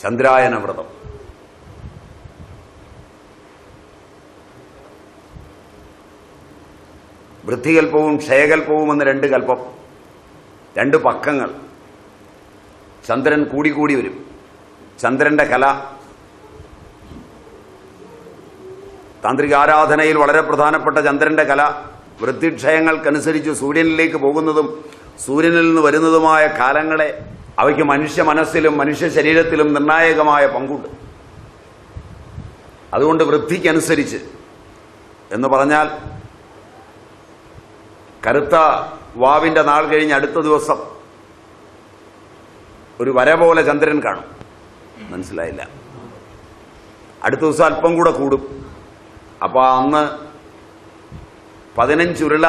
ചന്ദ്രായന വ്രതം. വൃദ്ധികൽപ്പവും ക്ഷയകൽപ്പവും എന്ന് രണ്ട് കൽപ്പം, രണ്ട് പക്കങ്ങൾ. ചന്ദ്രൻ കൂടിക്കൂടി വരും. ചന്ദ്രന്റെ കല താന്ത്രികാരാധനയിൽ വളരെ പ്രധാനപ്പെട്ട ചന്ദ്രന്റെ കല വൃദ്ധിക്ഷയങ്ങൾക്കനുസരിച്ച് സൂര്യനിലേക്ക് പോകുന്നതും സൂര്യനിൽ നിന്ന് വരുന്നതുമായ കാലങ്ങളെ അവയ്ക്ക് മനുഷ്യ മനസ്സിലും മനുഷ്യ ശരീരത്തിലും നിർണായകമായ പങ്കുണ്ട്. അതുകൊണ്ട് വൃദ്ധിക്കനുസരിച്ച് എന്ന് പറഞ്ഞാൽ കറുത്ത വാവിന്റെ നാൾ കഴിഞ്ഞ് അടുത്ത ദിവസം ഒരു വര പോലെ ചന്ദ്രൻ കാണും. മനസ്സിലായില്ല? അടുത്ത ദിവസം അല്പം കൂടെ കൂടും. അപ്പോൾ അന്ന് 15 ഉരുള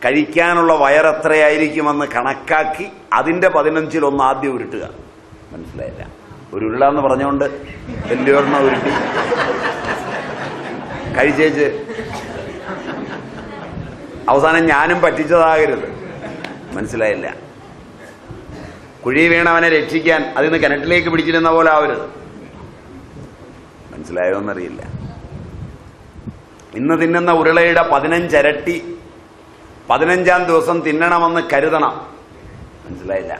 കഴിക്കാനുള്ള വയറെത്രയായിരിക്കുമെന്ന് കണക്കാക്കി അതിന്റെ 15-1 ആദ്യം ഉരുട്ടുക. മനസ്സിലായില്ല? ഒരു ഉരുള എന്ന് പറഞ്ഞുകൊണ്ട് വലിയൊരെണ്ണം ഉരുട്ടി കഴിച്ചേച്ച് അവസാനം ഞാനും പറ്റിച്ചതാകരുത്. മനസ്സിലായില്ല? കുഴി വീണവനെ രക്ഷിക്കാൻ അതിന് കിണറ്റിലേക്ക് പിടിച്ചിരുന്ന പോലെ ആവരുത്. മനസ്സിലായോ എന്നറിയില്ല. ഇന്ന് തിന്നുന്ന ഉരുളയുടെ 15 ഇരട്ടി 15-ാം ദിവസം തിന്നണമെന്ന് കരുതണം. മനസ്സിലായില്ല?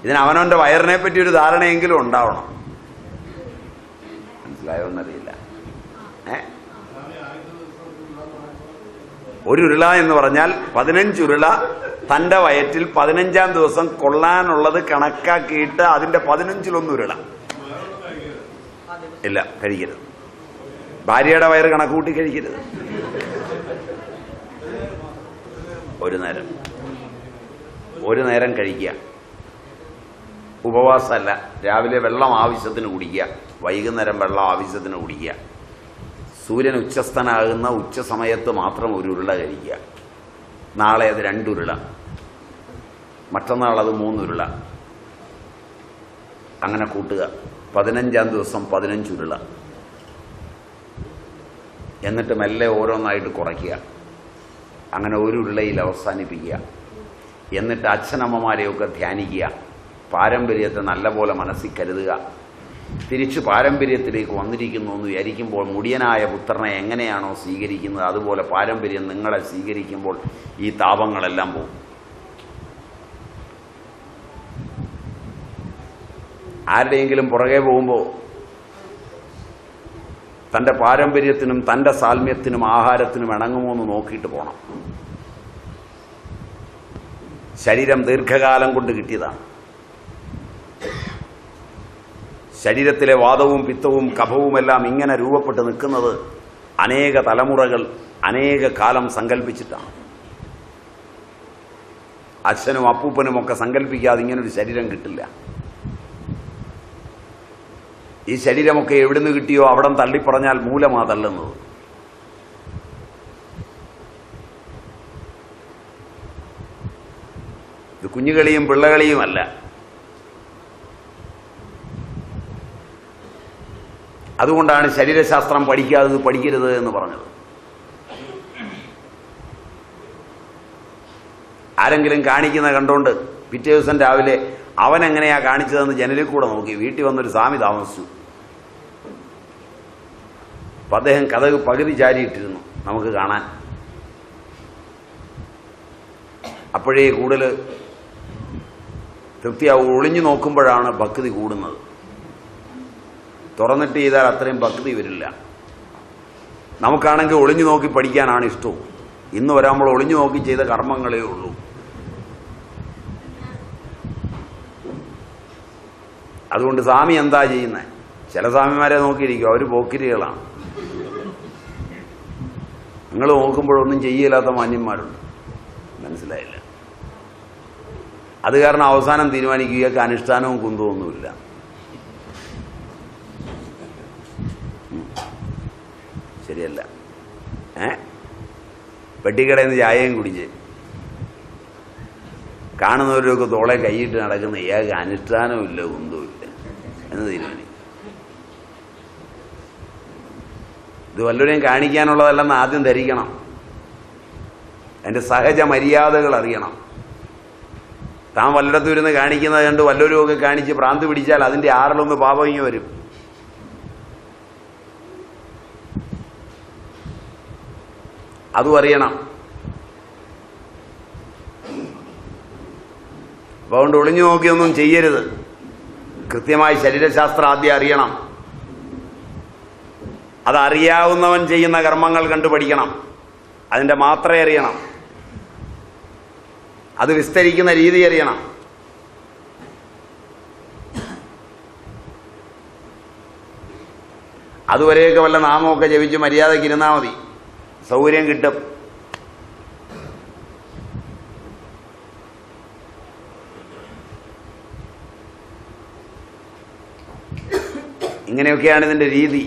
ഇതിന് അവനവന്റെ വയറിനെ പറ്റി ഒരു ധാരണയെങ്കിലും ഉണ്ടാവണം. മനസ്സിലായോ എന്നറിയില്ല. ഒരു ഉരുള എന്ന് പറഞ്ഞാൽ 15 ഉരുള തന്റെ വയറ്റിൽ 15-ാം ദിവസം കൊള്ളാനുള്ളത് കണക്കാക്കിയിട്ട് അതിന്റെ 15-1 ഉരുള. ഇല്ല, കഴിക്കരുത്. ഭാര്യയുടെ വയറ് കണക്കുകൂട്ടി കഴിക്കരുത്. ഒരു നേരം കഴിക്കുക. ഉപവാസമല്ല. രാവിലെ വെള്ളം ആവശ്യത്തിന് കുടിക്കുക, വൈകുന്നേരം വെള്ളം ആവശ്യത്തിന് കുടിക്കുക. സൂര്യൻ ഉച്ചസ്ഥനാകുന്ന ഉച്ച സമയത്ത് മാത്രം ഒരു ഉരുള കഴിക്കുക. നാളെ അത് 2 ഉരുള, മറ്റന്നാൾ അത് 3 ഉരുള, അങ്ങനെ കൂട്ടുക. 15-ാം ദിവസം 15 ഉരുള. എന്നിട്ട് മെല്ലെ ഓരോന്നായിട്ട് കുറയ്ക്കുക. അങ്ങനെ ഒരു ഉരുളയിൽ അവസാനിപ്പിക്കുക. എന്നിട്ട് അച്ഛനമ്മമാരെയൊക്കെ ധ്യാനിക്കുക. പാരമ്പര്യത്തെ നല്ലപോലെ മനസ്സിൽ കരുതുക. തിരിച്ച് പാരമ്പര്യത്തിലേക്ക് വന്നിരിക്കുന്നു എന്ന് വിചാരിക്കുമ്പോൾ മുടിയനായ പുത്രനെ എങ്ങനെയാണോ സ്വീകരിക്കുന്നത് അതുപോലെ പാരമ്പര്യം നിങ്ങളെ സ്വീകരിക്കുമ്പോൾ ഈ താപങ്ങളെല്ലാം പോകും. ആരുടെയെങ്കിലും പുറകെ പോകുമ്പോൾ തൻ്റെ പാരമ്പര്യത്തിനും തൻ്റെ സാൽമ്യത്തിനും ആഹാരത്തിനും ഇണങ്ങുമോ എന്ന് നോക്കിയിട്ട് പോകണം. ശരീരം ദീർഘകാലം കൊണ്ട് കിട്ടിയതാണ്. ശരീരത്തിലെ വാതവും പിത്തവും കഫവുമെല്ലാം ഇങ്ങനെ രൂപപ്പെട്ട് നിൽക്കുന്നത് അനേക തലമുറകൾ അനേക കാലം സങ്കല്പിച്ചിട്ടാണ്. അച്ഛനും അപ്പൂപ്പനുമൊക്കെ സങ്കല്പിക്കാതെ ഇങ്ങനൊരു ശരീരം കിട്ടില്ല. ഈ ശരീരമൊക്കെ എവിടുന്ന് കിട്ടിയോ അവിടം തള്ളിപ്പറഞ്ഞാൽ മൂലമാ തള്ളുന്നത്. ഇത് കുഞ്ഞുകളിയും പിള്ളകളിയുമല്ല. അതുകൊണ്ടാണ് ശരീരശാസ്ത്രം പഠിക്കാതെ പഠിക്കരുത് എന്ന് പറഞ്ഞത്. ആരെങ്കിലും കാണിക്കുന്ന കണ്ടോണ്ട് പിറ്റേ ദിവസം രാവിലെ അവൻ എങ്ങനെയാ കാണിച്ചതെന്ന് ജനലിൽ കൂടെ നോക്കി വീട്ടിൽ വന്നൊരു സ്വാമി താമസിച്ചു. അപ്പം അദ്ദേഹം കഥക് പകുതി ചാരിയിട്ടിരുന്നു നമുക്ക് കാണാൻ. അപ്പോഴേ കൂടുതൽ തൃപ്തിയാവും. ഒളിഞ്ഞു നോക്കുമ്പോഴാണ് ഭക്തി കൂടുന്നത്. തുറന്നിട്ട് ചെയ്താൽ അത്രയും ഭക്തി വരില്ല. നമുക്കാണെങ്കിൽ ഒളിഞ്ഞു നോക്കി പഠിക്കാനാണ് ഇഷ്ടവും. ഇന്ന് വരാമ്പോൾ ഒളിഞ്ഞു നോക്കി ചെയ്ത കർമ്മങ്ങളേ ഉള്ളൂ. അതുകൊണ്ട് സ്വാമി എന്താ ചെയ്യുന്നത്? ചില സ്വാമിമാരെ നോക്കിയിരിക്കും, അവർ പോക്കിരികളാണ്. നിങ്ങൾ നോക്കുമ്പോഴൊന്നും ചെയ്യില്ലാത്ത മാന്യന്മാരുണ്ട്. മനസ്സിലായില്ല? അത് കാരണം അവസാനം തീരുമാനിക്കുകയൊക്കെ അനുഷ്ഠാനവും കുന്തമൊന്നുമില്ല. ശരിയല്ല? പെട്ടിക്കടയിൽ നിന്ന് ചായയും കുടിച്ച് കാണുന്നവരൊക്കെ തോളെ കൈയിട്ട് നടക്കുന്ന ഇയാൾക്ക് അനുഷ്ഠാനവും ഇല്ല കുന്തവും ഇല്ല എന്ന് തീരുമാനിക്കും. ഇത് വല്ലവരെയും കാണിക്കാനുള്ളതല്ലെന്ന് ആദ്യം ധരിക്കണം. അതിൻ്റെ സഹജ മര്യാദകൾ അറിയണം. താൻ വല്ലയിടത്തും ഇരുന്ന് കാണിക്കുന്നത് കണ്ട് വല്ലവരും ഒക്കെ കാണിച്ച് ഭ്രാന്ത് പിടിച്ചാൽ അതിൻ്റെ ആറിലൊന്ന് പാപം ഇങ്ങ് വരും. അതും അറിയണം. അപ്പോൾ അതുകൊണ്ട് ഒളിഞ്ഞു നോക്കിയൊന്നും ചെയ്യരുത്. കൃത്യമായി ശരീരശാസ്ത്രം ആദ്യം അറിയണം. അതറിയാവുന്നവൻ ചെയ്യുന്ന കർമ്മങ്ങൾ കണ്ടുപഠിക്കണം. അതിൻ്റെ മാത്രം അറിയണം. അത് വിസ്തരിക്കുന്ന രീതി അറിയണം. അതുവരെയൊക്കെ വല്ല നാമമൊക്കെ ജപിച്ച് മര്യാദയ്ക്ക് ഇരുന്നാൽ മതി, സൗകര്യം കിട്ടും. ഇങ്ങനെയൊക്കെയാണ് ഇതിൻ്റെ രീതി.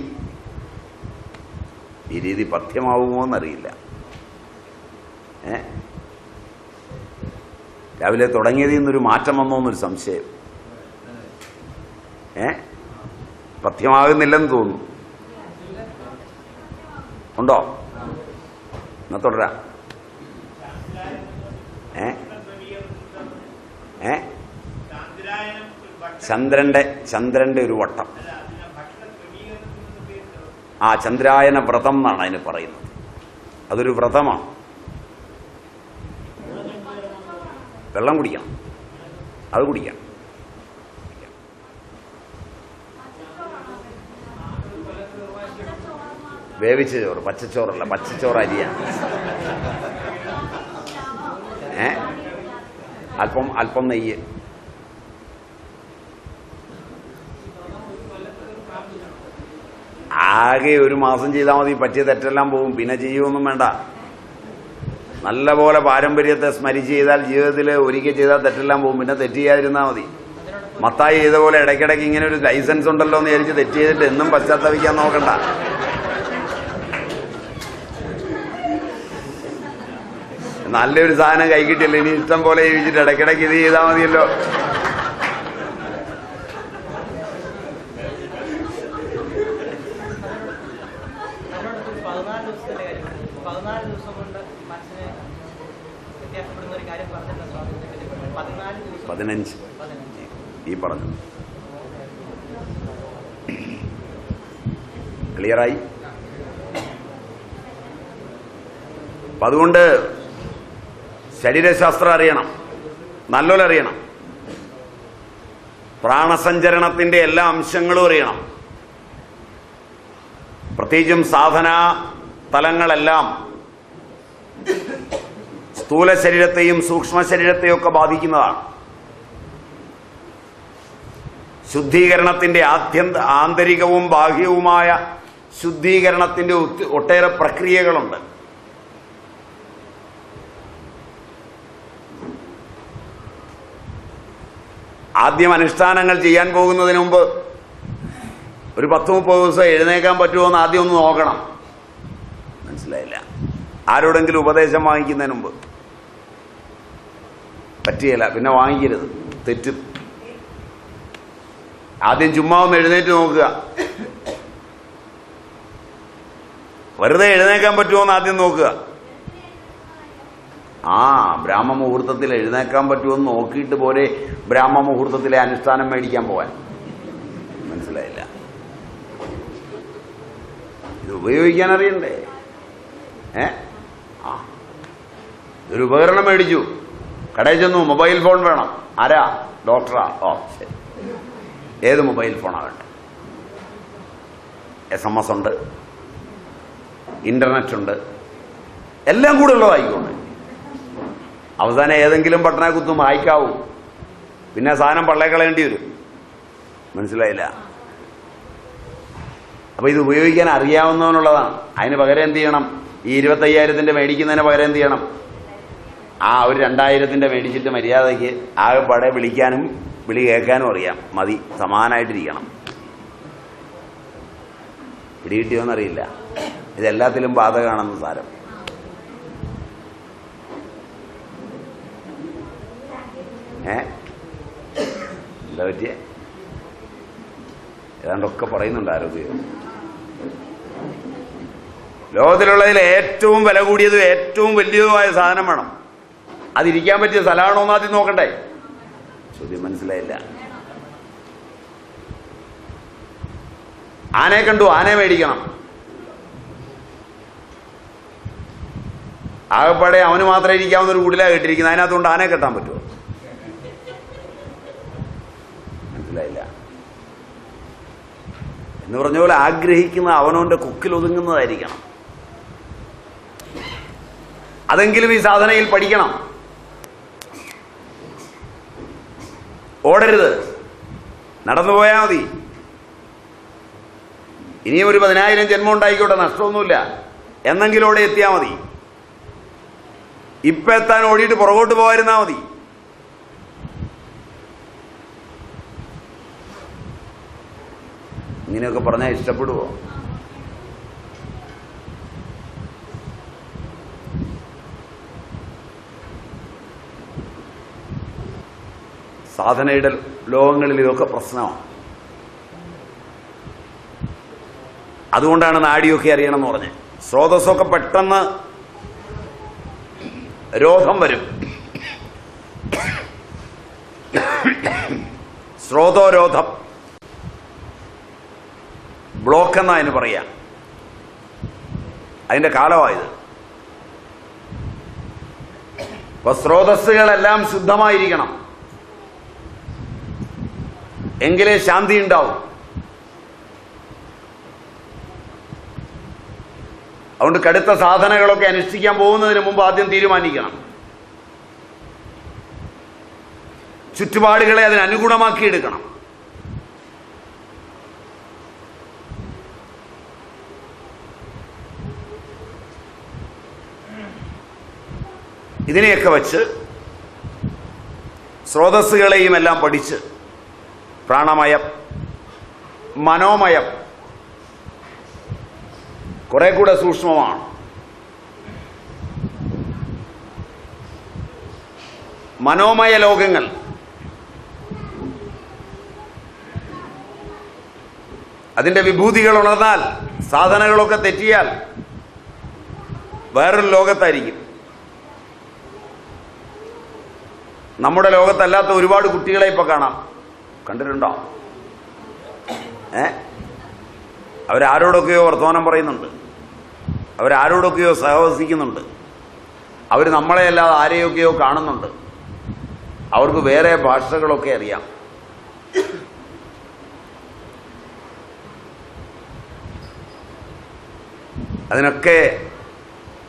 ഈ രീതി പഥ്യമാവുമോ എന്നറിയില്ല. രാവിലെ തുടങ്ങിയതിൽ നിന്നൊരു മാറ്റം വന്നോ എന്നൊരു സംശയം. പഥ്യമാകുന്നില്ലെന്ന് തോന്നുന്നു. ഉണ്ടോ? എന്നാ തുടരാം. ചന്ദ്രന്റെ ഒരു വട്ടം. ചന്ദ്രായന വ്രതം എന്നാണ് അതിന് പറയുന്നത്. അതൊരു വ്രതമാണ്. വെള്ളം കുടിക്കണം, അത് കുടിക്കണം. വേവിച്ച ചോറ്, പച്ചച്ചോറല്ല, പച്ചച്ചോറ് അരിയാണ്. അല്പം നെയ്യ്. ആകെ ഒരു മാസം ചെയ്താൽ മതി, പറ്റിയ തെറ്റെല്ലാം പോകും. പിന്നെ ചെയ്യുമൊന്നും വേണ്ട. നല്ലപോലെ പാരമ്പര്യത്തെ സ്മരിച്ച് ചെയ്താൽ, ജീവിതത്തിൽ ഒരിക്കൽ ചെയ്താൽ തെറ്റെല്ലാം പോകും. പിന്നെ തെറ്റ് ചെയ്യാതിരുന്നാൽ മതി. മത്തായി ചെയ്ത പോലെ ഇടയ്ക്കിടയ്ക്ക് ഇങ്ങനെ ഒരു ലൈസൻസ് ഉണ്ടല്ലോ എന്ന് വിചാരിച്ച് തെറ്റ് ചെയ്തിട്ട് എന്നും പശ്ചാത്തപിക്കാൻ നോക്കണ്ട. നല്ലൊരു സാധനം കൈ കിട്ടിയല്ലോ, ഇനി ഇഷ്ടം പോലെ ജീവിച്ചിട്ട് ഇടയ്ക്കിടയ്ക്ക് ഇത് ചെയ്താൽ മതിയല്ലോ. ഈ പറഞ്ഞു ക്ലിയറായി. അപ്പം അതുകൊണ്ട് ശരീരശാസ്ത്രം അറിയണം, നല്ലോണം അറിയണം. പ്രാണസഞ്ചരണത്തിന്റെ എല്ലാ അംശങ്ങളും അറിയണം. പ്രത്യേകിച്ചും സാധനാ തലങ്ങളെല്ലാം സ്ഥൂല ശരീരത്തെയും സൂക്ഷ്മ ശരീരത്തെയും ഒക്കെ ബാധിക്കുന്നതാണ്. ശുദ്ധീകരണത്തിന്റെ ആന്തരികവും ബാഹ്യവുമായ ശുദ്ധീകരണത്തിന്റെ ഒട്ടേറെ പ്രക്രിയകളുണ്ട്. ആദ്യം അനുഷ്ഠാനങ്ങൾ ചെയ്യാൻ പോകുന്നതിന് മുമ്പ് ഒരു 10-30 ദിവസം എഴുന്നേക്കാൻ പറ്റുമോ എന്ന് ആദ്യം ഒന്ന് നോക്കണം. മനസ്സിലായില്ല? ആരോടെങ്കിലും ഉപദേശം വാങ്ങിക്കുന്നതിന് മുമ്പ്. പറ്റിയല്ല, പിന്നെ വാങ്ങിക്കരുത്, തെറ്റും. ആദ്യം ചുമ്മാ ഒന്ന് എഴുന്നേറ്റ് നോക്കുക. വെറുതെ എഴുന്നേക്കാൻ പറ്റുമോ എന്ന് ആദ്യം നോക്കുക. ബ്രാഹ്മ മുഹൂർത്തത്തിൽ എഴുന്നേക്കാൻ പറ്റുമെന്ന് നോക്കിയിട്ട് പോരെ ബ്രാഹ്മ മുഹൂർത്തത്തിലെ അനുഷ്ഠാനം മേടിക്കാൻ പോവാൻ. മനസ്സിലായില്ല? ഇത് ഉപയോഗിക്കാൻ അറിയണ്ടേ? ഒരു ഉപകരണം മേടിച്ചു, കടയിൽ ചെന്നു, മൊബൈൽ ഫോൺ വേണം. ആരാ? ഡോക്ടറാ? ശരി. ഏത് മൊബൈൽ ഫോണാകട്ടെ. SMS ഉണ്ട്, ഇന്റർനെറ്റ് ഉണ്ട്, എല്ലാം കൂടെ ഉള്ളതായിക്കോട്ടെ. അവസാനം ഏതെങ്കിലും ബട്ടനെ കുത്തും വായിക്കാവും, പിന്നെ സാധനം പള്ളേക്കളയേണ്ടി വരും. മനസ്സിലായില്ല? അപ്പൊ ഇത് ഉപയോഗിക്കാൻ അറിയാവുന്നവനുള്ളതാണ്. അതിന് പകരം എന്ത് ചെയ്യണം? ഈ 25,000 മേടിക്കുന്നതിന് പകരം എന്ത് ചെയ്യണം? ഒരു 2,000 മേടിച്ചിട്ട് മര്യാദയ്ക്ക് ആകെപ്പാടെ വിളിക്കാനും വിളി കേൾക്കാനും അറിയാം. മതി, സമാനായിട്ടിരിക്കണം. പിടികിട്ടിയോന്നറിയില്ല. ഇതെല്ലാത്തിലും ബാധകമാണെന്ന് സാരം. എന്താ പറ്റിയേ? ഏതാണ്ടൊക്കെ പറയുന്നുണ്ട് ആരോഗ്യം. ലോകത്തിലുള്ളതിൽ ഏറ്റവും വില കൂടിയതും ഏറ്റവും വലിയതുമായ സാധനം വേണം. അതിരിക്കാൻ പറ്റിയ സ്ഥലമാണോ എന്ന് ആദ്യം നോക്കണ്ടേ? ചോദ്യം മനസ്സിലായില്ല. ആനയെ കണ്ടു, ആനയെ മേടിക്കണം. ആകപ്പാടെ അവന് മാത്രമേ ഇരിക്കാവുന്ന ഒരു കുടിലാണ് കെട്ടിരിക്കുന്നത്. അതിനകത്തുകൊണ്ട് ആനയെ കെട്ടാൻ പറ്റുമോ? മനസ്സിലായില്ല. എന്ന് പറഞ്ഞ പോലെ ആഗ്രഹിക്കുന്ന അവനവന്റെ കൊക്കിൽ ഒതുങ്ങുന്നതായിരിക്കണം. അതെങ്കിലും ഈ സാധനയിൽ പഠിക്കണം. ഓടരുത്, നടന്നു പോയാൽ മതി. ഇനിയും ഒരു 10,000 ജന്മം ഉണ്ടായിക്കോട്ടെ, നഷ്ടമൊന്നുമില്ല. എന്നെങ്കിലും അവിടെ എത്തിയാൽ മതി. ഇപ്പം എത്താൻ ഓടിയിട്ട് പുറകോട്ട് പോകാതിരുന്നാൽ മതി. ഇങ്ങനെയൊക്കെ പറഞ്ഞാൽ ഇഷ്ടപ്പെടുവോ? സാധനയുടെ ലോകങ്ങളിൽ ഇതൊക്കെ പ്രശ്നമാണ്. അതുകൊണ്ടാണ് നാഡിയൊക്കെ അറിയണം എന്ന് പറഞ്ഞത്. സ്രോതസ്സൊക്കെ പെട്ടെന്ന് രോധം വരും. സ്രോതോരോധം, ബ്ലോക്ക് എന്നാ അതിന് പറയാ. അതിന്റെ കാലമായത്. അപ്പൊ സ്രോതസ്സുകളെല്ലാം ശുദ്ധമായിരിക്കണം, എങ്കിലേ ശാന്തി ഉണ്ടാവും. അതുകൊണ്ട് കടുത്ത സാധനകളൊക്കെ അനുഷ്ഠിക്കാൻ പോകുന്നതിന് മുമ്പ് ആദ്യം തീരുമാനിക്കണം. ചുറ്റുപാടുകളെ അതിനനുഗുണമാക്കിയെടുക്കണം. ഇതിനെയൊക്കെ വച്ച് സ്രോതസ്സുകളെയും എല്ലാം പഠിച്ച് പ്രാണമയം, മനോമയം കുറെ കൂടെ സൂക്ഷ്മമാണ്. മനോമയ ലോകങ്ങൾ അതിന്റെ വിഭൂതികൾ ഉണർന്നാൽ, സാധനങ്ങളൊക്കെ തെറ്റിയാൽ വേറൊരു ലോകത്തായിരിക്കും. നമ്മുടെ ലോകത്തല്ലാത്ത ഒരുപാട് കുട്ടികളെ ഇപ്പൊ കാണാം. കണ്ടിട്ടുണ്ടോ? അവരാരോടൊക്കെയോ വർത്തമാനം പറയുന്നുണ്ട്, അവരാരോടൊക്കെയോ സഹവസിക്കുന്നുണ്ട്. അവർ നമ്മളെ അല്ലാതെ ആരെയൊക്കെയോ കാണുന്നുണ്ട്. അവർക്ക് വേറെ ഭാഷകളൊക്കെ അറിയാം. അതിനൊക്കെ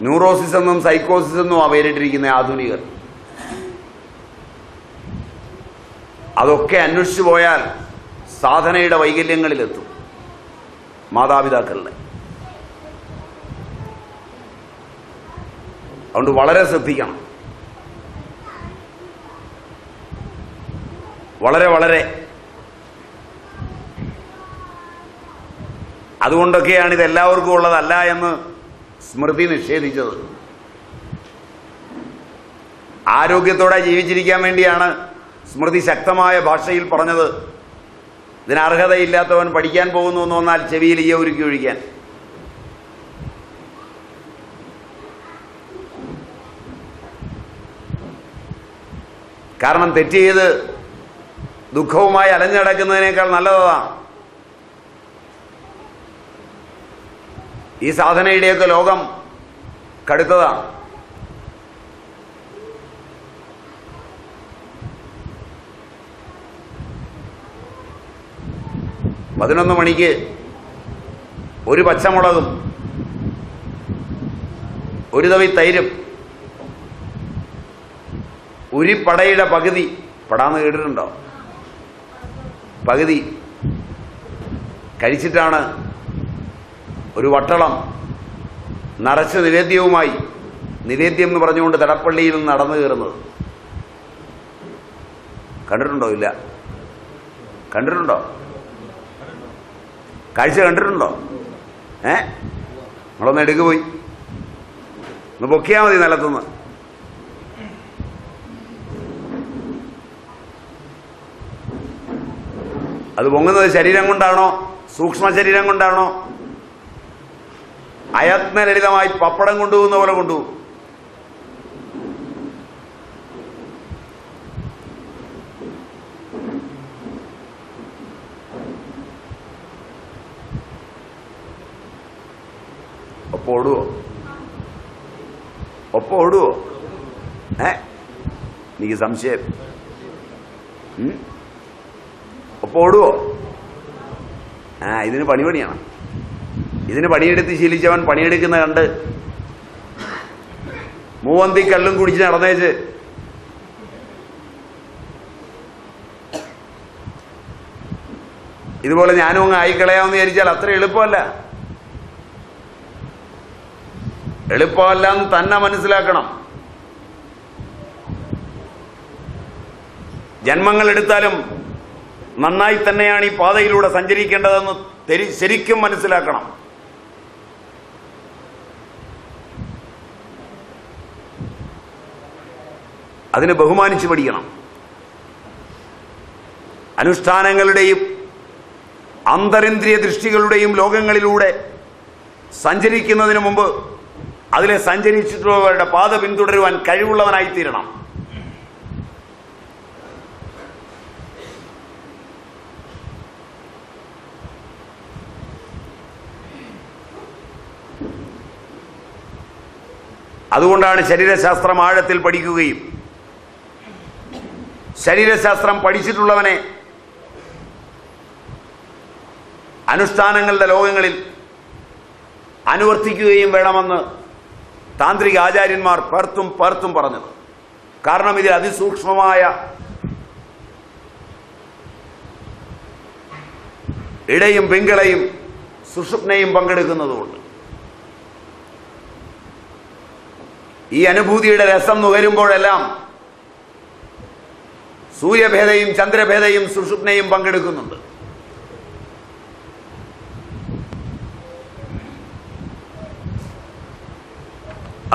ന്യൂറോസിസ് എന്നും സൈക്കോസിസ് എന്നും പേരിട്ടിരിക്കുന്ന ആധുനികർ. അതൊക്കെ അന്വേഷിച്ചു പോയാൽ സാധനയുടെ വൈകല്യങ്ങളിലെത്തും മാതാപിതാക്കളുടെ. അതുകൊണ്ട് വളരെ ശ്രദ്ധിക്കണം. വളരെ അതുകൊണ്ടൊക്കെയാണ് ഇത് എല്ലാവർക്കും ഉള്ളതല്ല എന്ന് സ്മൃതി നിഷേധിച്ചത്. ആരോഗ്യത്തോടെ ജീവിച്ചിരിക്കാൻ വേണ്ടിയാണ് സ്മൃതി ശക്തമായ ഭാഷയിൽ പറഞ്ഞത്. ഇതിന് അർഹതയില്ലാത്തവൻ പഠിക്കാൻ പോകുന്നു എന്ന് വന്നാൽ ചെവിയിൽ ഈയ ഉരുക്കി ഒഴിക്കാൻ. കാരണം തെറ്റ് ചെയ്ത് ദുഃഖവുമായി അലഞ്ഞടക്കുന്നതിനേക്കാൾ നല്ലതാണ്. ഈ സാധനയുടെയൊക്കെ ലോകം കടുത്തതാണ്. പതിനൊന്ന് മണിക്ക് ഒരു പച്ചമുളകും ഒരു തവി തൈരും ഉരിപ്പടയുടെ പകുതി, പടാന്ന് കേട്ടിട്ടുണ്ടോ? പകുതി കഴിച്ചിട്ടാണ് ഒരു വട്ടളം നിറച്ച് നിവേദ്യവുമായി, നിവേദ്യം എന്ന് പറഞ്ഞുകൊണ്ട് തടപ്പള്ളിയിൽ നിന്ന് നടന്നു കയറുന്നത്. കണ്ടിട്ടുണ്ടോ? ഇല്ല. കണ്ടിട്ടുണ്ടോ? കാഴ്ച കണ്ടിട്ടുണ്ടോ? നമ്മളൊന്ന് എടുക്ക് പോയി ഒന്ന് പൊക്കിയാൽ മതി നിലത്തുനിന്ന്. അത് പൊങ്ങുന്നത് ശരീരം കൊണ്ടാണോ, സൂക്ഷ്മ ശരീരം കൊണ്ടാണോ, അയത്നലളിതമായി പപ്പടം കൊണ്ടുപോകുന്ന പോലെ കൊണ്ടുപോകും? ഒപ്പം ഓടുവോ? ഒപ്പം ഓടുവോ? എനിക്ക് സംശയം. ഒപ്പം ഓടുവോ? ഇതിന് പണിയാണ്. ഇതിന് പണിയെടുത്ത് ശീലിച്ചവൻ പണിയെടുക്കുന്ന കണ്ട് മൂവന്തി കള്ളും കുടിച്ച് നടന്നേച്ച് ഇതുപോലെ ഞാനും അങ്ങ് ആയിക്കളയാമെന്ന് വിചാരിച്ചാൽ അത്ര എളുപ്പമല്ല. എളുപ്പമല്ലെന്ന് തന്നെ മനസ്സിലാക്കണം. ജന്മങ്ങൾ എടുത്താലും നന്നായി തന്നെയാണ് ഈ പാതയിലൂടെ സഞ്ചരിക്കേണ്ടതെന്ന് ശരിക്കും മനസ്സിലാക്കണം. അതിന് ബഹുമാനിച്ചു പഠിക്കണം. അനുഷ്ഠാനങ്ങളുടെയും അന്തരിന്ദ്രിയ ദൃഷ്ടികളുടെയും ലോകങ്ങളിലൂടെ സഞ്ചരിക്കുന്നതിന് മുമ്പ് അതിലെ സഞ്ചരിച്ചിട്ടുള്ളവരുടെ പാത പിന്തുടരുവാൻ കഴിവുള്ളവനായിത്തീരണം. അതുകൊണ്ടാണ് ശരീരശാസ്ത്രം ആഴത്തിൽ പഠിക്കുകയും ശരീരശാസ്ത്രം പഠിച്ചിട്ടുള്ളവനെ അനുഷ്ഠാനങ്ങളുടെ ലോകങ്ങളിൽ അനുവർത്തിക്കുകയും വേണമെന്ന് താന്ത്രിക ആചാര്യന്മാർ പേർത്തും പറഞ്ഞത്. കാരണം ഇതിൽ അതിസൂക്ഷ്മമായ ഇടയും പിങ്കളയും സുഷുപ്നയും പങ്കെടുക്കുന്നതുകൊണ്ട് ഈ അനുഭൂതിയുടെ രസം നുകരുമ്പോഴെല്ലാം സൂര്യഭേദയും ചന്ദ്രഭേദയും സുഷുപ്നയും പങ്കെടുക്കുന്നുണ്ട്.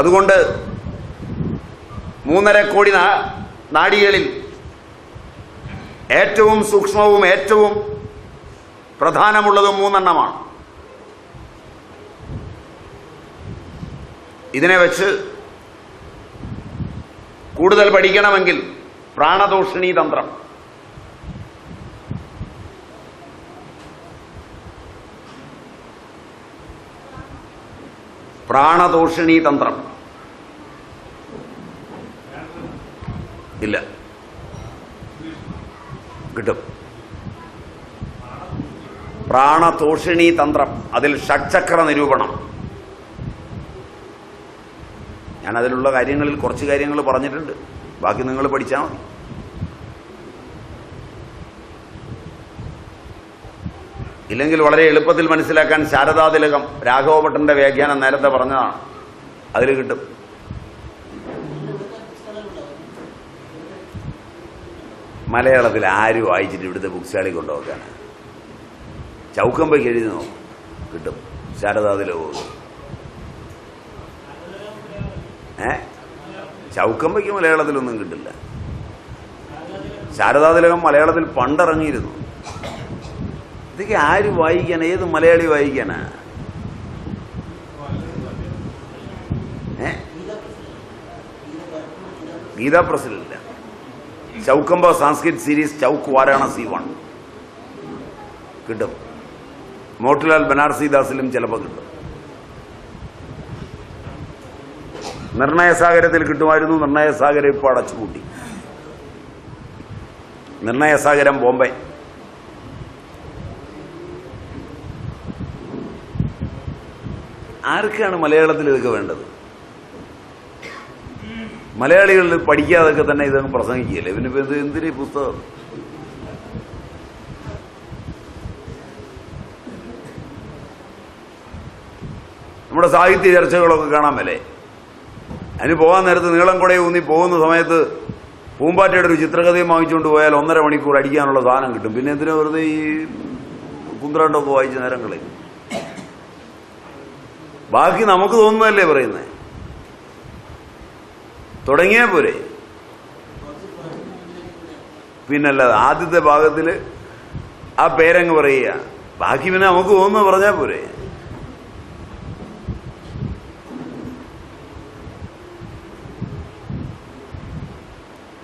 അതുകൊണ്ട് 3.5 കോടി നാഡികളിൽ ഏറ്റവും സൂക്ഷ്മവും ഏറ്റവും പ്രധാനമുള്ളതും 3 എണ്ണമാണ്. ഇതിനെ വെച്ച് കൂടുതൽ പഠിക്കണമെങ്കിൽ പ്രാണതോഷിണീ തന്ത്രം, പ്രാണതോഷിണീ തന്ത്രം ഇല്ല കിട്ടും. പ്രാണതോഷിണീ തന്ത്രം, അതിൽ ഷഡ്ചക്ര നിരൂപണം. ഞാൻ അതിലുള്ള കാര്യങ്ങളിൽ കുറച്ച് കാര്യങ്ങൾ പറഞ്ഞിട്ടുണ്ട്. ബാക്കി നിങ്ങൾ പഠിച്ചാൽ മതി. ഇല്ലെങ്കിൽ വളരെ എളുപ്പത്തിൽ മനസ്സിലാക്കാൻ ശാരദാതിലകം രാഘവഭട്ടന്റെ വ്യാഖ്യാനം നേരത്തെ പറഞ്ഞതാണ്, അതിൽ കിട്ടും. മലയാളത്തിൽ ആരും വായിച്ചിട്ട് ഇവിടുത്തെ ബുക്ക് സ്റ്റാളിൽ കൊണ്ടുപോകാൻ ചൗക്കമ്പയ്ക്ക് എഴുതി നോക്കും, കിട്ടും. ശാരദാതിലകം ചൗക്കമ്പയ്ക്ക് മലയാളത്തിലൊന്നും കിട്ടില്ല. ശാരദാതിലകം മലയാളത്തിൽ പണ്ടിറങ്ങിയിരുന്നു. ഇതൊക്കെ ആര് വായിക്കാനാ? ഏത് മലയാളി വായിക്കാനാ? ഗീതാ പ്രസിലില്ല. ചൗക്കമ്പ സാംസ്കൃത് സീരീസ് ചൗക്ക് വാരാണസി 1 കിട്ടും. മോട്ടിലാൽ ബനാർസിദാസിലും ചിലപ്പോൾ കിട്ടും. നിർണയസാഗരത്തിൽ കിട്ടുമായിരുന്നു. നിർണയസാഗരം ഇപ്പോൾ അടച്ചുപൂട്ടി. നിർണയസാഗരം ബോംബെ. ആർക്കാണ് മലയാളത്തിൽ ഇതൊക്കെ വേണ്ടത്? മലയാളികളിൽ പഠിക്കാതൊക്കെ തന്നെ ഇതൊക്കെ പ്രസംഗിക്കുകയല്ലേ. പിന്നെ ഇപ്പൊ എന്തിനീ പുസ്തകം? നമ്മുടെ സാഹിത്യ ചർച്ചകളൊക്കെ കാണാൻ മേലേ. അതിന് പോകാൻ നേരത്ത് നീളം കൂടെ ഊന്നി പോകുന്ന സമയത്ത് പൂമ്പാറ്റയുടെ ഒരു ചിത്രകഥയും വാങ്ങിച്ചുകൊണ്ട് പോയാൽ 1.5 മണിക്കൂർ അടിക്കാനുള്ള സാധനം കിട്ടും. പിന്നെ എന്തിനാ വെറുതെ ഈ കുന്ത്രണ്ടൊക്കെ വായിച്ച നേരം കളയും? ബാക്കി നമുക്ക് തോന്നുന്നതല്ലേ പറയുന്നേ. തുടങ്ങിയാ പോരെ. പിന്നല്ലാതെ ആദ്യത്തെ ഭാഗത്തിൽ ആ പേരങ്ങ് പറയുക, ബാക്കി പിന്നെ നമുക്ക് തോന്നുന്നത് പറഞ്ഞാൽ പോരെ.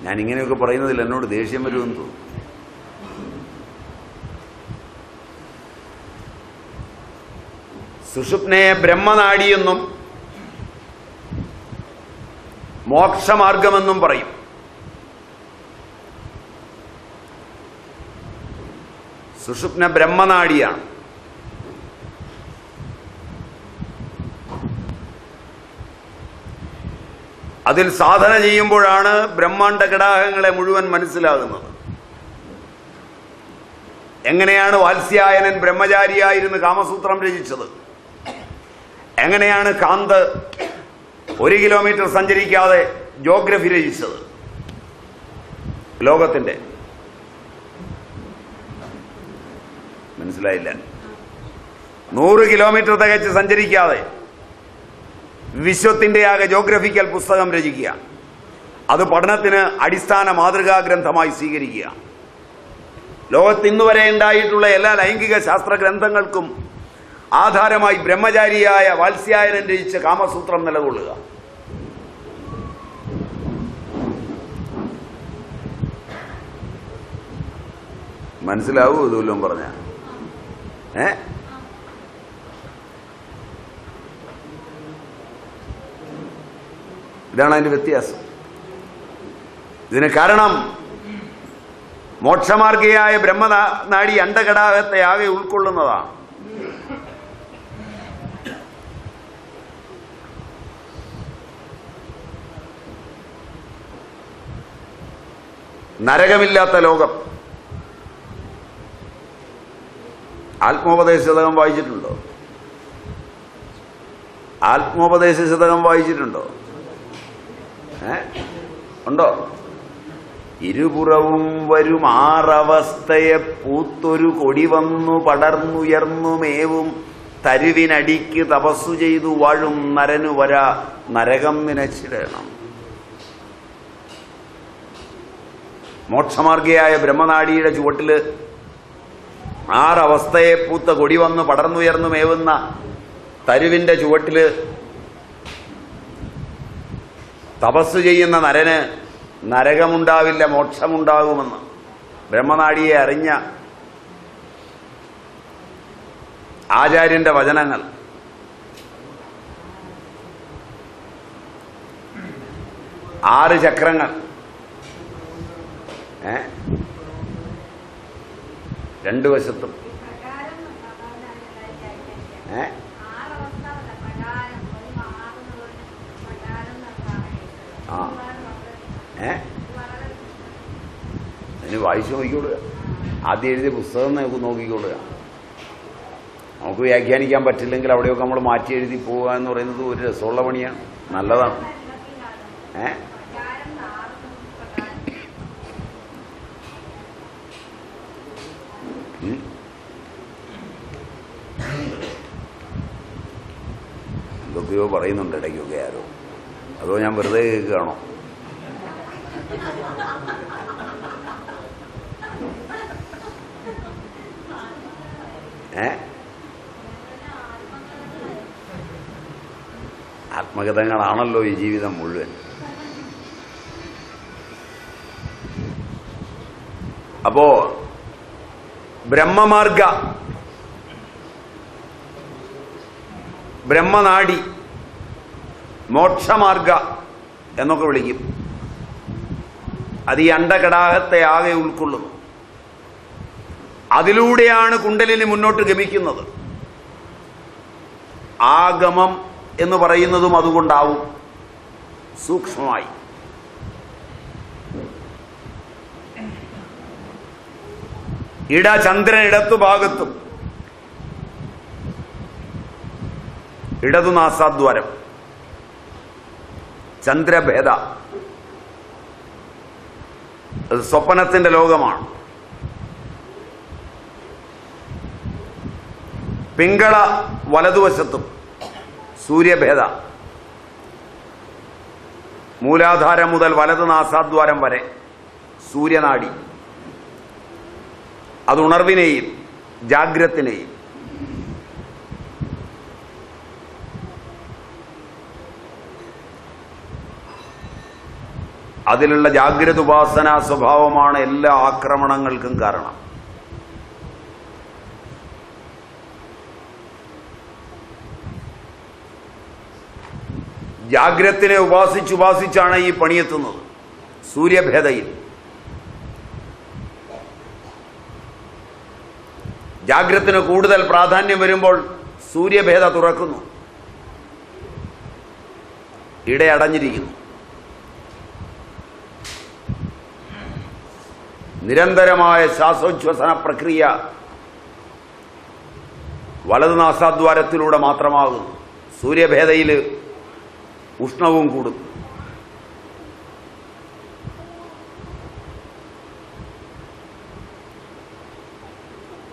ഞാൻ ഇങ്ങനെയൊക്കെ പറയുന്നതിൽ എന്നോട് ദേഷ്യം വരുമെന്ന് തോന്നുന്നു. സുഷുപ്നയെ ബ്രഹ്മനാഡിയെന്നും മോക്ഷമാർഗമെന്നും പറയും. സുഷുപ്ന ബ്രഹ്മനാഡിയാണ്. അതിൽ സാധന ചെയ്യുമ്പോഴാണ് ബ്രഹ്മാണ്ഡ ഘടാകങ്ങളെ മുഴുവൻ മനസ്സിലാകുന്നത്. എങ്ങനെയാണ് വാത്സ്യായനൻ ബ്രഹ്മചാരിയായിരുന്ന് കാമസൂത്രം രചിച്ചത്? എങ്ങനെയാണ് കാന്ത് 1 കിലോമീറ്റർ സഞ്ചരിക്കാതെ ജോഗ്രഫി രചിച്ചത്? ലോകത്തിന്റെ മനസ്സിലായില്ല. 100 കിലോമീറ്റർ തികച്ച് സഞ്ചരിക്കാതെ വിശ്വത്തിന്റെ ആകെ ജോഗ്രഫിക്കൽ പുസ്തകം രചിക്കുക, അത് പഠനത്തിന് അടിസ്ഥാന മാതൃകാ ഗ്രന്ഥമായി സ്വീകരിക്കുക. ലോകത്ത് ഇന്നുവരെ ഉണ്ടായിട്ടുള്ള എല്ലാ ലൈംഗിക ശാസ്ത്ര ഗ്രന്ഥങ്ങൾക്കും ആധാരമായി ബ്രഹ്മചാരിയായ വാത്സ്യായനൻ രചിച്ച കാമസൂത്രം നിലകൊള്ളുക. മനസ്സിലാവൂ ഇതുവല്ലോ പറഞ്ഞ? ഇതാണ് അതിന്റെ വ്യത്യാസം. ഇതിന് കാരണം മോക്ഷമാർഗിയായ ബ്രഹ്മനാഡി അണ്ഡഘടാകത്തെ ആകെ ഉൾക്കൊള്ളുന്നതാണ്. നരകമില്ലാത്ത ലോകം. ആത്മോപദേശ ശതകം വായിച്ചിട്ടുണ്ടോ? ആത്മോപദേശ ശതകം വായിച്ചിട്ടുണ്ടോ? ഉണ്ടോ? ഇരുപുറവും വരും 6 പൂത്തൊരു കൊടി വന്നു പടർന്നുയർന്നുമേവും തരുവിനടിക്ക് തപസ്സു ചെയ്തു വാഴും നരനു വരാ നരകം നിനച്ചിടണം. മോക്ഷമാർഗിയായ ബ്രഹ്മനാഡിയുടെ ചുവട്ടില് 6 പൂത്ത കൊടി വന്ന് പടർന്നുയർന്നുമേവുന്ന തരുവിന്റെ ചുവട്ടില് തപസ് ചെയ്യുന്ന നരന് നരകമുണ്ടാവില്ല, മോക്ഷമുണ്ടാകുമെന്ന് ബ്രഹ്മനാഡിയെ അറിഞ്ഞ ആചാര്യന്റെ വചനങ്ങൾ. ആറ് ചക്രങ്ങൾ, രണ്ടു വശത്തും അതിന് വായിച്ചു നോക്കിക്കൊള്ളുക. ആദ്യം എഴുതിയ പുസ്തകം നമുക്ക് നോക്കിക്കൊള്ളുക. നമുക്ക് വ്യാഖ്യാനിക്കാൻ പറ്റില്ലെങ്കിൽ അവിടെയൊക്കെ നമ്മൾ മാറ്റി എഴുതി പോവുക എന്ന് പറയുന്നത് ഒരു രസമുള്ള പണിയാണ്, നല്ലതാണ്. എന്തൊക്കെയോ പറയുന്നുണ്ട് ഇടയ്ക്കൊക്കെ ആരോ. അതോ ഞാൻ വെറുതെ കേൾക്കുകയാണോ? ആത്മകഥകളാണല്ലോ ഈ ജീവിതം മുഴുവൻ. അപ്പോ ബ്രഹ്മമാർഗ, ബ്രഹ്മനാഡി, മോക്ഷമാർഗ എന്നൊക്കെ വിളിക്കും. അത് ഈ അണ്ഡകടാഹത്തെ ആകെ ഉൾക്കൊള്ളുന്നു. അതിലൂടെയാണ് കുണ്ടലിനി മുന്നോട്ട് ഗമിക്കുന്നത്. ആഗമം എന്ന് പറയുന്നതും അതുകൊണ്ടാവും സൂക്ഷ്മമായി. ചന്ദ്രൻ ഇടത്തു ഭാഗത്തും ഇടതു നാസാദ്വാരം, ചന്ദ്രഭേദ. അത് സ്വപ്നത്തിന്റെ ലോകമാണ്. പിങ്കള വലതുവശത്തും സൂര്യഭേദ. മൂലാധാരം മുതൽ വലതു നാസാദ്വാരം വരെ സൂര്യനാഡി. അത് ഉണർവിനെയും ജാഗ്രത്തിനെയും അതിലുള്ള ജാഗ്രത ഉപാസന സ്വഭാവമാണ് എല്ലാ ആക്രമണങ്ങൾക്കും കാരണം. ജാഗ്രത്തിനെ ഉപാസിച്ചുപാസിച്ചാണ് ഈ പണിയെത്തുന്നത്. സൂര്യഭേദയിൽ ജാഗ്രത്തിന് കൂടുതൽ പ്രാധാന്യം വരുമ്പോൾ സൂര്യഭേദ തുറക്കുന്നു, ഇടയടഞ്ഞിരിക്കുന്നു. നിരന്തരമായ ശ്വാസോച്ഛ്വസന പ്രക്രിയ വലതു നാസാദ്വാരത്തിലൂടെ മാത്രമാകുന്നു. സൂര്യഭേദയിൽ ഉഷ്ണവും കൂടും.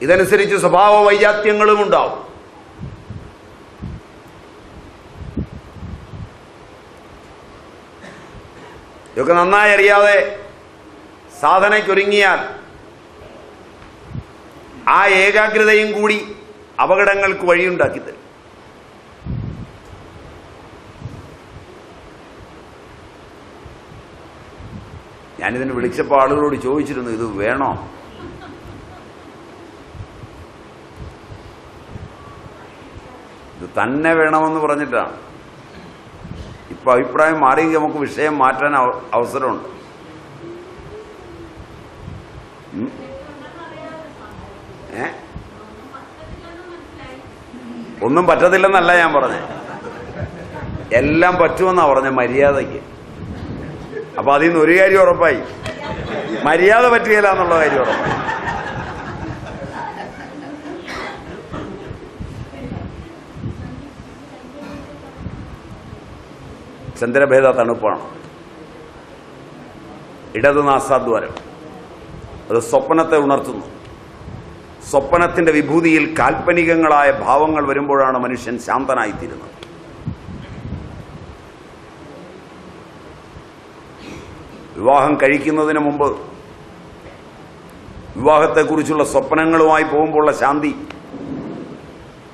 ഇതനുസരിച്ച് സ്വഭാവ വൈജാത്യങ്ങളും ഉണ്ടാവും. ഇതൊക്കെ നന്നായി അറിയാതെ സാധനയ്ക്കൊരുങ്ങിയാൽ ആ ഏകാഗ്രതയും കൂടി അപകടങ്ങൾക്ക് വഴിയുണ്ടാക്കി തരും. ഞാനിതിന് വിളിച്ചപ്പോൾ ആളുകളോട് ചോദിച്ചിരുന്നു, ഇത് വേണോ? ഇത് തന്നെ വേണമെന്ന് പറഞ്ഞിട്ടാണ്. ഇപ്പൊ അഭിപ്രായം മാറിയെങ്കിൽ നമുക്ക് വിഷയം മാറ്റാൻ അവസരമുണ്ട്. ഒന്നും പറ്റത്തില്ലെന്നല്ല ഞാൻ പറഞ്ഞത്, എല്ലാം പറ്റുമെന്നാ പറഞ്ഞ മര്യാദയ്ക്ക്. അപ്പൊ അതിൽ നിന്ന് ഒരു കാര്യം ഉറപ്പായി, മര്യാദ പറ്റുകയില്ല എന്നുള്ള കാര്യം ഉറപ്പായി. ചന്ദ്രഭേദ തണുപ്പാണ്. ഇടത് നാസാദ്വാരം അത് സ്വപ്നത്തെ ഉണർത്തുന്നു. സ്വപ്നത്തിന്റെ വിഭൂതിയിൽ കാൽപ്പനികങ്ങളായ ഭാവങ്ങൾ വരുമ്പോഴാണ് മനുഷ്യൻ ശാന്തനായിത്തീരുന്നത്. വിവാഹം കഴിക്കുന്നതിന് മുമ്പ് വിവാഹത്തെക്കുറിച്ചുള്ള സ്വപ്നങ്ങളുമായി പോകുമ്പോഴുള്ള ശാന്തി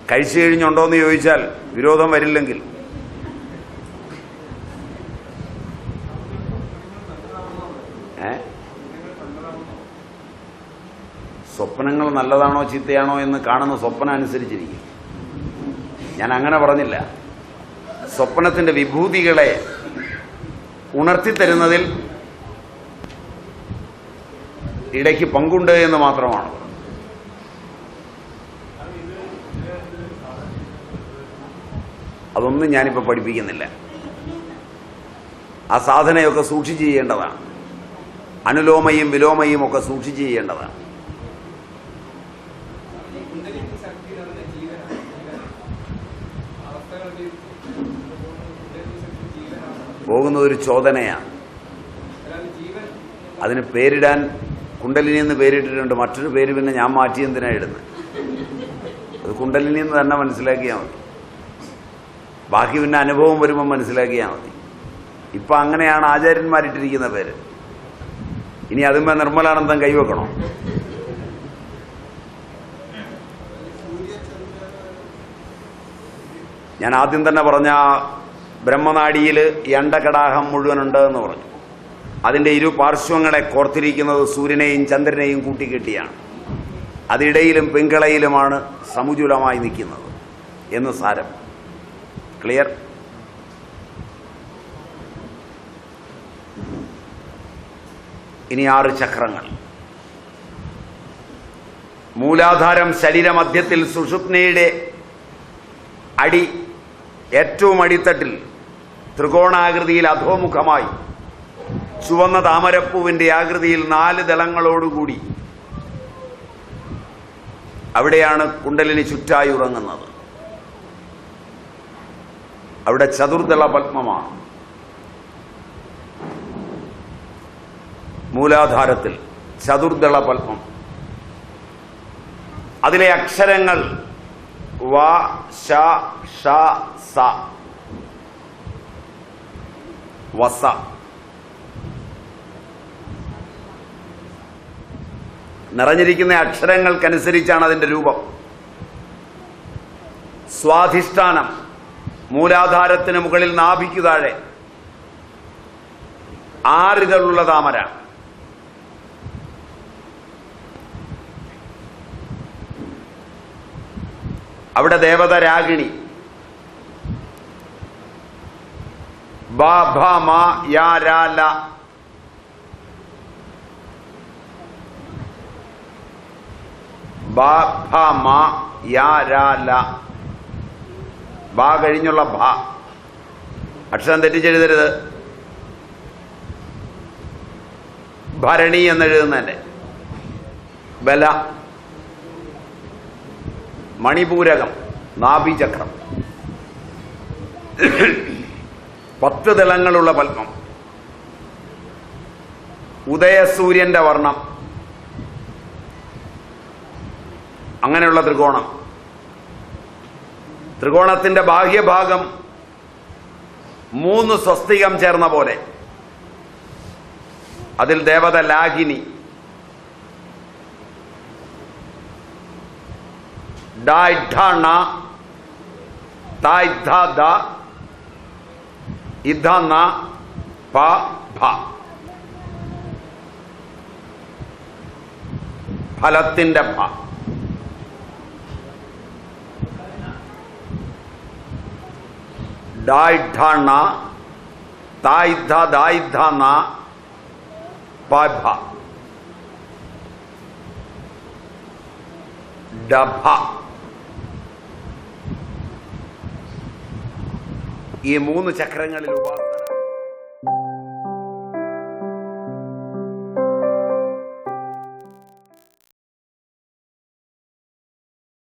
കഴിച്ചു കഴിഞ്ഞുണ്ടോ എന്ന് ചോദിച്ചാൽ വിരോധം വരില്ലെങ്കിൽ സ്വപ്നങ്ങൾ നല്ലതാണോ ചീത്തയാണോ എന്ന് കാണുന്ന സ്വപ്നം അനുസരിച്ചിരിക്കും. ഞാൻ അങ്ങനെ പറഞ്ഞില്ല. സ്വപ്നത്തിന്റെ വിഭൂതികളെ ഉണർത്തിത്തരുന്നതിൽ ഇടയ്ക്ക് പങ്കുണ്ട് എന്ന് മാത്രമാണ്. അതൊന്നും ഞാനിപ്പോൾ പഠിപ്പിക്കുന്നില്ല. ആ സാധനയൊക്കെ സൂക്ഷിച്ച് ചെയ്യേണ്ടതാണ്. അനുലോമയും വിലോമയും ഒക്കെ സൂക്ഷിച്ച് ചെയ്യേണ്ടതാണ്. പോകുന്നതൊരു ചോദനയാണ്. അതിന് പേരിടാൻ കുണ്ടലിനി എന്ന് പേരിട്ടിട്ടുണ്ട്. മറ്റൊരു പേര് പിന്നെ ഞാൻ മാറ്റി എന്തിനാ ഇടുന്നത്? അത് കുണ്ടലിനി എന്ന് തന്നെ മനസ്സിലാക്കിയാൽ മതി. ബാക്കി പിന്നെ അനുഭവം വരുമ്പോൾ മനസ്സിലാക്കിയാൽ മതി. ഇപ്പൊ അങ്ങനെയാണ് ആചാര്യന്മാരിട്ടിരിക്കുന്ന പേര്. ഇനി അതുമ്പോ നിർമ്മലാനന്ദം കൈവെക്കണോ? ഞാൻ ആദ്യം തന്നെ പറഞ്ഞ ബ്രഹ്മനാഡിയിൽ ഈ അണ്ടകടാഹം മുഴുവനുണ്ട് എന്ന് പറഞ്ഞു. അതിന്റെ ഇരു പാർശ്വങ്ങളെ കോർത്തിരിക്കുന്നത് സൂര്യനെയും ചന്ദ്രനെയും കൂട്ടിക്കെട്ടിയാണ്. അതിടയിലും പിങ്കളയിലുമാണ് സമുചുലമായി നിൽക്കുന്നത് എന്ന് സാരം. ക്ലിയർ? ഇനി 6 ചക്രങ്ങൾ. മൂലാധാരം ശരീരമധ്യത്തിൽ സുഷുപ്നയുടെ അടി ഏറ്റവും അടിത്തട്ടിൽ ത്രികോണാകൃതിയിൽ അധോമുഖമായി ചുവന്ന താമരപ്പൂവിന്റെ ആകൃതിയിൽ 4 ദളങ്ങളോടുകൂടി അവിടെയാണ് കുണ്ടലിനി ചുറ്റായി ഉറങ്ങുന്നത്. അവിടെ ചതുർദള പത്മമാണ്. മൂലാധാരത്തിൽ ചതുർദള പത്മം. അതിലെ അക്ഷരങ്ങൾ വ ശ ഷ സ വസ. നിറഞ്ഞിരിക്കുന്ന അക്ഷരങ്ങൾക്കനുസരിച്ചാണ് അതിന്റെ രൂപം. സ്വാധിഷ്ഠാനം മൂലാധാരത്തിന് മുകളിൽ നാഭിക്കു താഴെ 6 ഇതളുള്ള താമര. അവിടെ ദേവത രാഗിണി. ബ ഭ മ യ ര ല. ബ ഭ മ യ ര ല. ബ കഴിഞ്ഞുള്ള ഭ അക്ഷരം തെറ്റിച്ചെഴുതരുത്. ഭരണി എന്നെഴുതുന്നതന്നെ. ബല. മണിപൂരകം, നാഭിചക്രം. 10 ദളങ്ങളുള്ള പത്മം. ഉദയസൂര്യന്റെ വർണ്ണം. അങ്ങനെയുള്ള ത്രികോണം. ത്രികോണത്തിന്റെ ബാഹ്യഭാഗം 3 സ്വസ്തികം ചേർന്ന പോലെ. അതിൽ ദേവത ലാഹിനി. ഡ ഢ ണ ത ധ ദ ഇധ ന പ ഭ. ഫലത്തിന്റെ ഭ. ഡ ഢ ണ ത ധ ദ ഇധ ന പ ഭ. ഡഭ. ഈ 3 ചക്രങ്ങളിൽ ഉപാസന